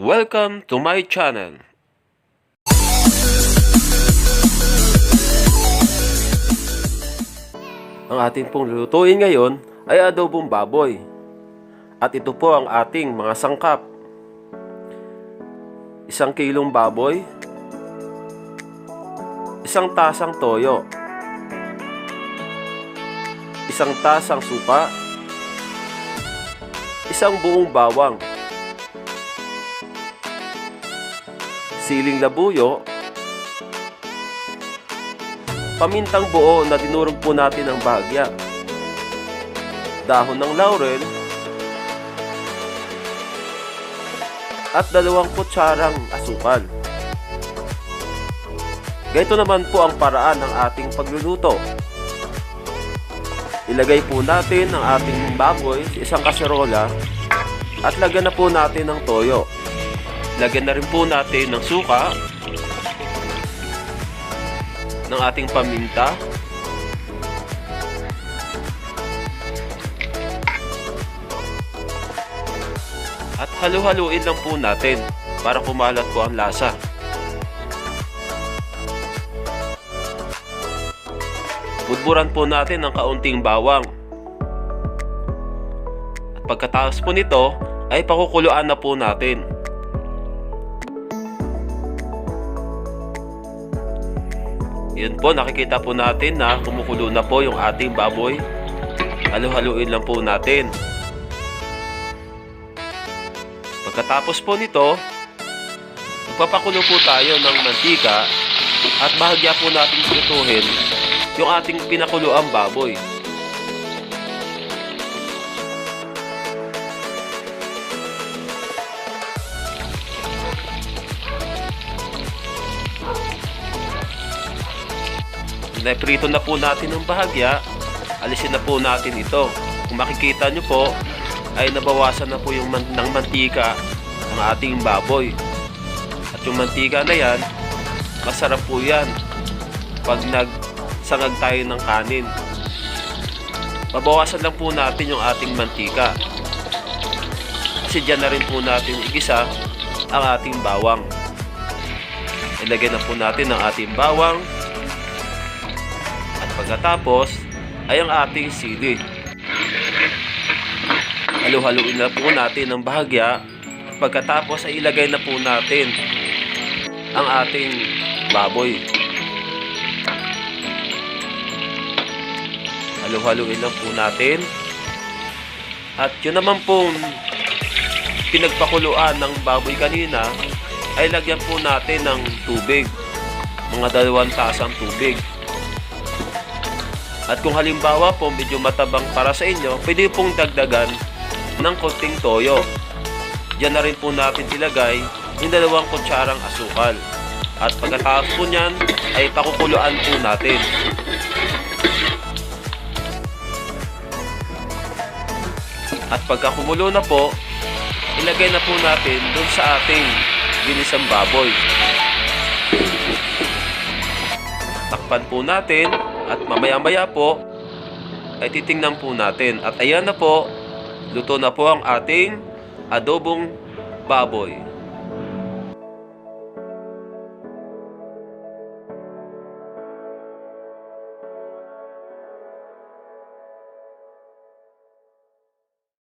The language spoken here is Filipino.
Welcome to my channel. Ang ating pong lulutuin ngayon ay adobong baboy. At ito po ang ating mga sangkap. 1 kilong baboy, 1 tasang toyo, 1 tasang suka, 1 buong bawang, siling labuyo, pamintang buo na dinurog po natin ng bahagya, dahon ng laurel, at 2 kutsarang asukal. Ganito naman po ang paraan ng ating pagluluto. Ilagay po natin ang ating baboy sa isang kaserola at lagyan na po natin ng toyo. Lagyan na rin po natin ng suka, ng ating paminta, at halu-haluin lang po natin para kumalat po ang lasa. Budburan po natin ng kaunting bawang. At pagkatapos po nito ay pakukuluan na po natin. Yun po, nakikita po natin na kumukulo na po yung ating baboy. Halu-haluin lang po natin. Pagkatapos po nito, magpapakulo po tayo ng mantika at bahagya po natin lutuhin yung ating pinakuloang baboy. Naprito na po natin ang bahagya, alisin na po natin ito. Kung makikita nyo po, ay nabawasan na po yung ng mantika ng ating baboy. At yung mantika na yan, masarap po yan pag nagsangag tayo ng kanin. Babawasan lang po natin yung ating mantika. Kasi dyan na rin po natin igisa ang ating bawang. Ilagay na po natin ang ating bawang. At pagkatapos ay ang ating sili. Halu-haluin na po natin ang bahagya. At pagkatapos ay ilagay na po natin ang ating baboy. Halu-haluin lang po natin. At yun naman pong pinagpakuluan ng baboy kanina ay lagyan po natin ng tubig. Mga 2 tasang tubig. At kung halimbawa po medyo matabang para sa inyo, pwede pong dagdagan ng konting toyo. Diyan na rin po natin ilagay yung 2 kutsarang asukal. At pagkatapos po nyan ay pakukuluan po natin. At pagka kumulo na po, ilagay na po natin dun sa ating ginisang baboy. Takpan po natin at mamaya-maya po ay titingnan po natin. At ayan na po, luto na po ang ating adobong baboy.